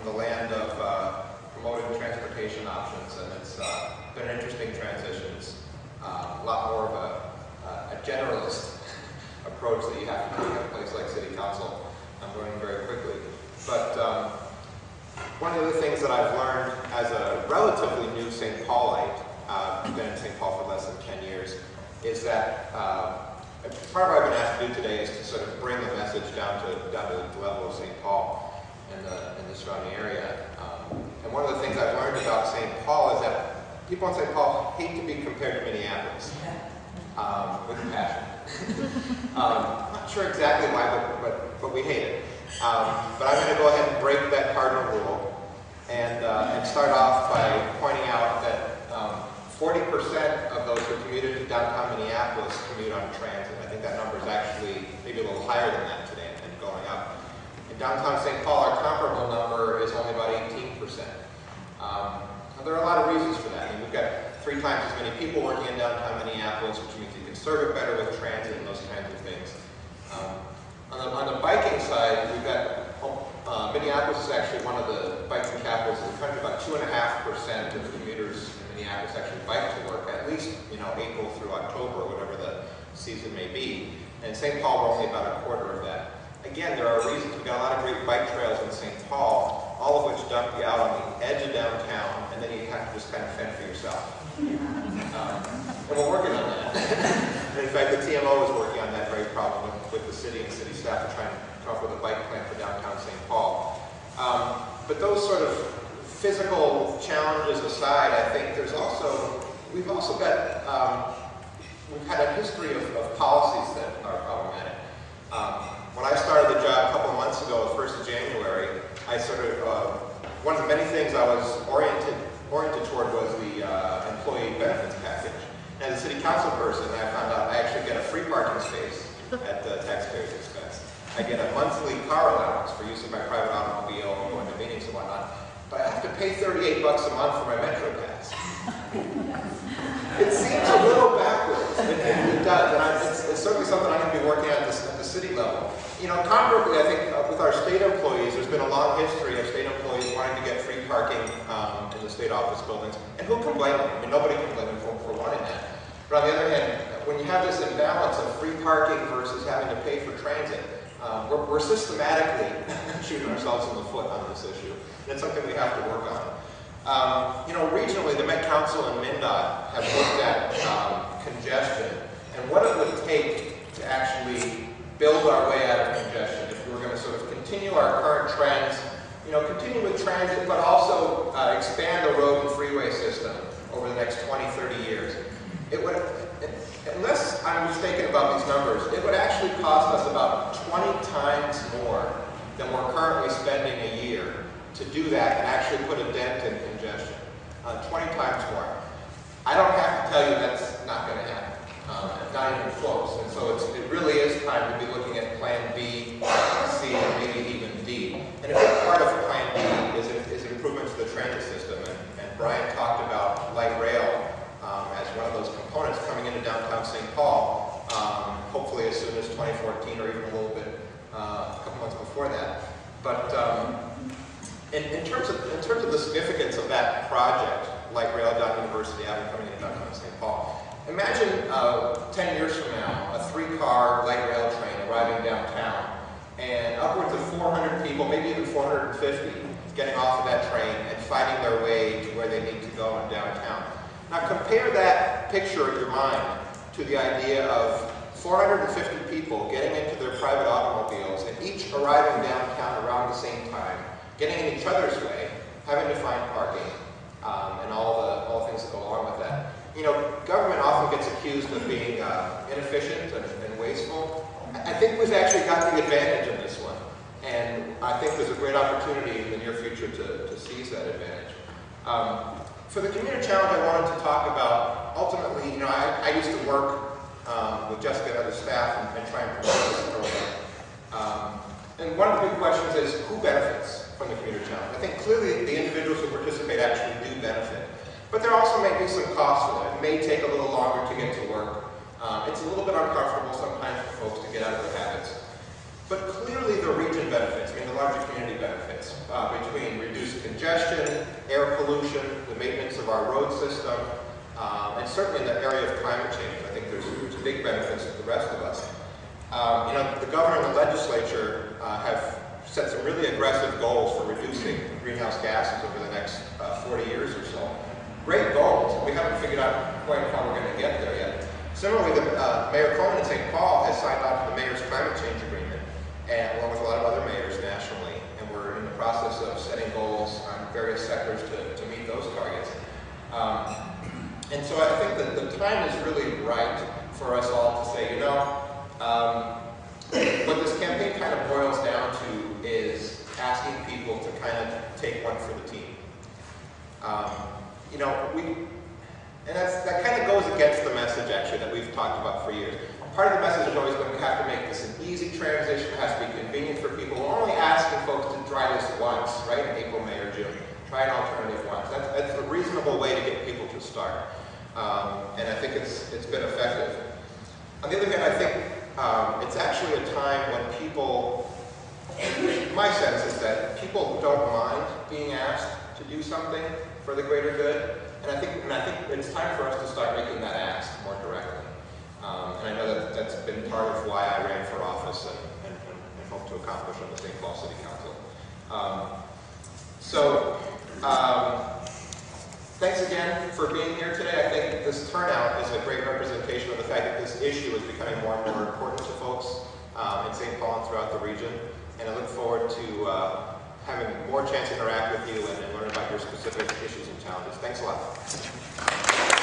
the land of promoting transportation options, and it's been an interesting transition. It's a lot more of a generalist approach that you have to take at a place like City Council. I'm learning very quickly. But one of the things that I've learned as a relatively new St. Paulite, I've been in St. Paul for less than 10 years, is that part of what I've been asked to do today is to sort of bring the message down to the level of St. Paul and the surrounding area. And one of the things I've learned about St. Paul is that people in St. Paul hate to be compared to Minneapolis with passion. I'm not sure exactly why, but we hate it. But I'm going to go ahead and break that cardinal rule and start off by pointing out that 40% of those who commuted to downtown Minneapolis commute on transit. I think that number is actually maybe a little higher than that today and going up. In downtown St. Paul, our comparable number is only about 18%. There are a lot of reasons for that. I mean, we've got 3 times as many people working in downtown Minneapolis, which means you can serve it better with transit and those kinds of things. On the biking side, we've got Minneapolis is actually one of the biking capitals of the country. About 2.5% of commuters in Minneapolis actually bike to work, at least April through October, or whatever the season may be. And St. Paul, we're only about a quarter of that. Again, there are reasons. We've got a lot of great bike trails in St. Paul, all of which dump you out on the edge of downtown, and then you have to just kind of fend for yourself. And we're working on that. And in fact, the TMO is working on that very problem with the city and city staff to try and come up with a bike plan for downtown St. Paul. But those sort of physical challenges aside, I think we've also got, we've had a history of policies that are problematic. When I started the job a couple of months ago, the 1st of January, I sort of, one of the many things I was oriented toward was the employee benefits package. And as a city council person, I found out I actually get a free parking space at the taxpayer's expense. I get a monthly car allowance for use of my private automobile and going to meetings and whatnot. But I have to pay $38 a month for my Metro pass. It seems a little backwards. It does. And it's certainly something I'm going to be working on at the city level. Comparably, I think with our state employees, there's been a long history of state employees wanting to get free parking in the state office buildings. And who can blame them? I mean, nobody can blame them for wanting that. But on the other hand, when you have this imbalance of free parking versus having to pay for transit, we're systematically shooting ourselves in the foot on this issue. And it's something we have to work on. Regionally, the Met Council and MnDOT have looked at congestion and what it would take to actually build our way out of congestion if we were going to sort of continue our current trends, continue with transit, but also expand the road and freeway system over the next 20, 30 years. It would, unless I'm mistaken about these numbers, it would actually cost us about 20 times more than we're currently spending a year to do that and actually put a dent in congestion. 20 times more. I don't have to tell you that's not going to happen. Not even close. And so it really is time to be looking at Plan B, C, and maybe even D. And a big part of Plan B is improvements to the transit system. And Brian talked about light rail as one of those components coming into downtown St. Paul, hopefully as soon as 2014 or even a little bit, a couple months before that. But in terms of the significance of that project, light rail down University Avenue coming into downtown St. Paul, imagine 10 years from now, a 3-car light rail train arriving downtown, and upwards of 400 people, maybe even 450, getting off of that train and finding their way to where they need to go in downtown. Now compare that picture in your mind to the idea of 450 people getting into their private automobiles and each arriving downtown around the same time, getting in each other's way, having to find parking, and all the things that go along with that. Government often gets accused of being inefficient and wasteful. I think we've actually got the advantage in this one, and I think there's a great opportunity in the near future to seize that advantage. For the Commuter Challenge, I wanted to talk about, ultimately, I used to work with Jessica and other staff and try and promote this program. And one of the big questions is, who benefits from the Commuter Challenge? I think clearly the individuals who participate actually do benefit. But there also may be some costs for them. It may take a little longer to get to work. It's a little bit uncomfortable sometimes for folks to get out of their habits. But clearly the region benefits. I mean, the larger community benefits between reduced congestion, air pollution, the maintenance of our road system, and certainly in the area of climate change. I think there's big benefits to the rest of us. You know, the governor and the legislature have set some really aggressive goals for reducing greenhouse gases over the next 40 years or so. Great goals. We haven't figured out quite how we're going to get there yet. Similarly, Mayor Cohen in St. Paul has signed on to the Mayor's Climate Change Agreement, and along with a lot of other mayors nationally, and we're in the process of setting goals on various sectors to meet those targets. And so I think that the time is really right for us all to say, you know, what this campaign kind of boils down to is asking people to kind of take one for the team. You know, that kind of goes against the message actually that we've talked about for years. Part of the message has always been we have to make this an easy transition, it has to be convenient for people. We're only asking folks to try this once, right, in April, May, or June. Try an alternative once. That's a reasonable way to get people to start. And I think it's been effective. On the other hand, I think it's actually a time when people, my sense is that people don't mind being asked to do something for the greater good. And I think it's time for us to start making that ask more directly. And I know that that's been part of why I ran for office and hope to accomplish on the St. Paul City Council. Thanks again for being here today. I think this turnout is a great representation of the fact that this issue is becoming more and more important to folks in St. Paul and throughout the region. And I look forward to having more chance to interact with you and learn about your specific issues and challenges. Thanks a lot.